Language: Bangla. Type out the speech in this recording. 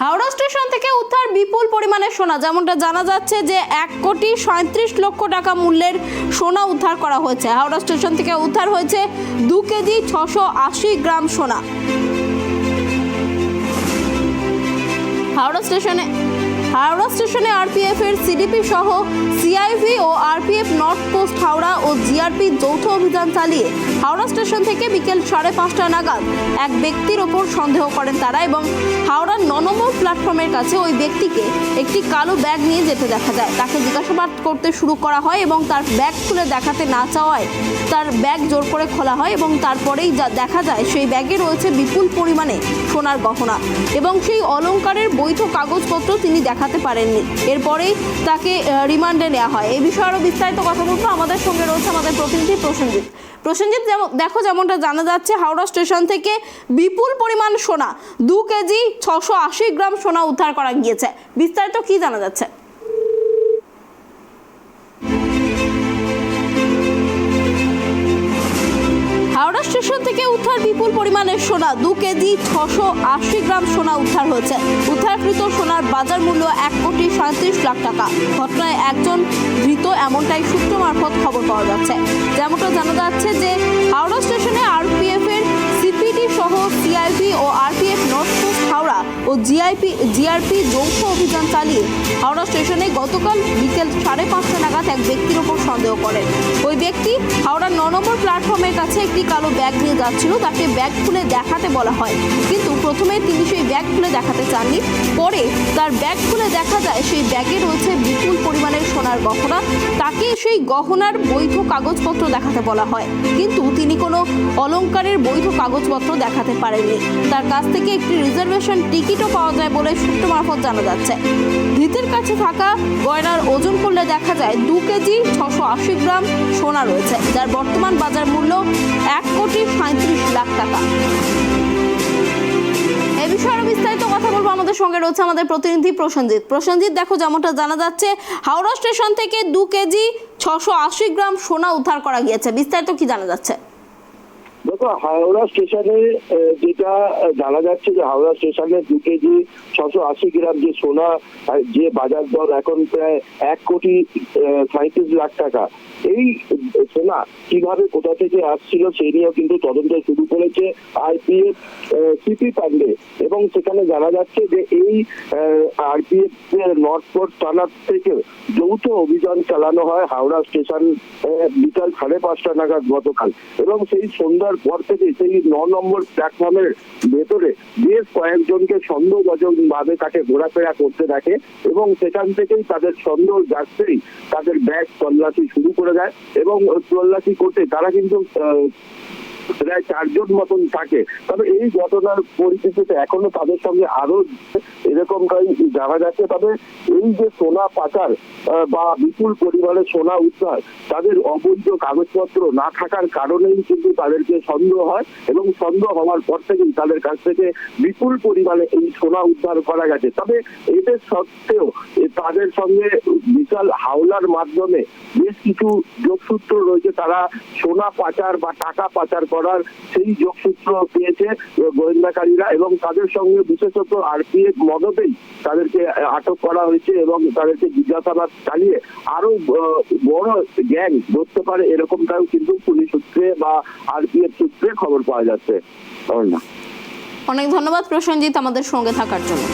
হাওড়া স্টেশন থেকে উদ্ধার বিপুল পরিমাণের সোনা। যেমনটা জানা যাচ্ছে যে 1,37,00,000 টাকা মূল্যের সোনা উদ্ধার করা হয়েছে। হাওড়া স্টেশন থেকে উদ্ধার হয়েছে 2 কেজি 680 গ্রাম সোনা। হাওড়া স্টেশনে আরপিএফ এর সিডিপি সহ সিআইভি ও আরপিএফ নর্থ পোস্ট হাওড়া ও জিআরপি যৌথ অভিযান চালিয়ে হাওড়া স্টেশন থেকে বিকেল 5:30 নাগাদ এক ব্যক্তির ওপর সন্দেহ করেন তারা এবং হাওড়ার 9 নম্বর প্ল্যাটফর্মের কাছে ওই ব্যক্তিকে একটি কালো ব্যাগ নিয়ে যেতে দেখা যায়। তাকে জিজ্ঞাসাবাদ করতে শুরু করা হয় এবং তার ব্যাগ খুলে দেখাতে না চাওয়ায় তার ব্যাগ জোর করে খোলা হয় এবং তারপরেই যা দেখা যায় সেই ব্যাগে রয়েছে বিপুল পরিমাণে সোনার গহনা এবং সেই অলংকারের বৈধ কাগজপত্র তিনি দেখাতে পারেননি। এরপরেই তাকে রিমান্ডে নেওয়া হয়। এই বিষয়ে আরো বিস্তারিত কথা বলবো। আমাদের সঙ্গে রয়েছে আমাদের প্রতিনিধি প্রসেনজিৎ। দেখো, যেমনটা জানা যাচ্ছে হাওড়া স্টেশন থেকে বিপুল পরিমাণ সোনা 2 কেজি 680 গ্রাম সোনা উদ্ধার করা গিয়েছে। বিস্তারিত কি জানা যাচ্ছে? হাওড়া স্টেশন থেকে উদ্ধার বিপুল পরিমাণের সোনা 2 কেজি 680 গ্রাম সোনা উদ্ধার হয়েছে। উদ্ধারকৃত সোনার বাজার মূল্য 1,37,00,000 টাকা। ঘটনায় একজন ধৃত, এমনটাই সূত্র মারফত খবর পাওয়া যাচ্ছে। যেমনটা জানা যাচ্ছে যে হাওড়া স্টেশনে আরপিএফ এর সিপিডি সহ সিআইভি ও আরপিএফ নর্থ পোস্ট হাওড়া ও জিআরপি যৌথ অভিযান চালিয়ে হাওড়া স্টেশনে গতকাল বিকেল 5:30 নাগাদ এক ব্যক্তির ওপর সন্দেহ করেন। ওই ব্যক্তি হাওড়ার 9 নম্বর প্ল্যাটফর্মের কাছে একটি কালো ব্যাগ নিয়ে যাচ্ছিল। তাকে ব্যাগ খুলে দেখাতে বলা হয়, কিন্তু প্রথমে তিনি সেই ব্যাগ খুলে দেখাতে চাননি। পরে তার ব্যাগ খুলে দেখা যায় সেই ব্যাগে রয়েছে বিপুল পরিমাণের সোনার গহনা। তাকে সেই গহনার বৈধ কাগজপত্র দেখাতে বলা হয়, কিন্তু তিনি কোনো অলংকারের বৈধ কাগজপত্র দেখাতে পারেননি। তার কাছ থেকে একটি রিজার্ভেশন টিকিটও পাওয়া যায় বলে সূত্র মারফত জানা যাচ্ছে। ধৃতের কাছে থাকা গয়নার ওজন করলে দেখা যায় 2 কেজি 680 গ্রাম সোনা রয়েছে, যার বর্তমান বাজার মূল্য 1,37,00,000 টাকা। এই বিষয়ে আরো বিস্তারিত কথা বলবো। আমাদের সঙ্গে রয়েছে আমাদের প্রতিনিধি প্রসেনজিৎ। দেখো, যেমনটা জানা যাচ্ছে হাওড়া স্টেশন থেকে 2 কেজি 680 গ্রাম সোনা উদ্ধার করা গিয়েছে। বিস্তারিত কি জানা যাচ্ছে? দেখো, হাওড়া স্টেশনে যেটা জানা যাচ্ছে যে হাওড়া স্টেশনে 2 কেজি 680 গ্রাম যে সোনা, যে বাজার দর এখন প্রায় 1,37,00,000 টাকা। এই সোনা কিভাবে কোথা থেকে আসছিল সেই নিয়েও কিন্তু তদন্ত শুরু করেছে আরপিএফ সিপি পান্ডে, এবং সেখানে জানা যাচ্ছে যে এই আরপিএফ নর্থ পোস্ট থানা থেকে যৌথ অভিযান চালানো হয় হাওড়া স্টেশন বিকাল 5:30 নাগাদ গতকাল, এবং সেই সন্ধ্যার পর থেকে সেই 9 নম্বর প্ল্যাটফর্মের ভেতরে বেশ কয়েকজনকে সন্দেহভাজন ভাবে তাকে ঘোরাফেরা করতে দেখে, এবং সেখান থেকেই তাদের সন্দেহ জাগতেই তাদের ব্যাগ তল্লাশি শুরু করে দেয়, এবং তল্লাশি করতে তারা কিন্তু প্রায় 4 জন মতন থাকে। তবে এই ঘটনার পরিপ্রেক্ষিতে এখনো তাদের সঙ্গে আরো এরকমটাই জানা যাচ্ছে। তবে এই যে সোনা পাচার বা বিপুল পরিমাণে সোনা উদ্ধার, তাদের অবৈধ কাগজপত্র না থাকার কারণেই কিন্তু তাদেরকে সন্দেহ হয়, এবং সন্দেহ হওয়ার পর থেকেই তাদের কাছ থেকে বিপুল পরিমাণে এই সোনা উদ্ধার করা গেছে। তবে এদের সত্ত্বেও তাদের সঙ্গে বিশাল হাওলার মাধ্যমে বেশ কিছু যোগসূত্র রয়েছে। তারা সোনা পাচার বা টাকা পাচার করার সেই যোগসূত্র পেয়েছে গোয়েন্দাকারীরা, এবং তাদের সঙ্গে বিশেষত আরপিএফ মদতেই তাদেরকে আটক করা হয়েছে, এবং তাদেরকে জিজ্ঞাসাবাদ চালিয়ে আরো বড় গ্যাং ধরতে পারে এরকমটাও কিন্তু পুলিশ সূত্রে বা আরপিএফ সূত্রে খবর পাওয়া যাচ্ছে। অনেক ধন্যবাদ প্রসেনজিৎ আমাদের সঙ্গে থাকার জন্য।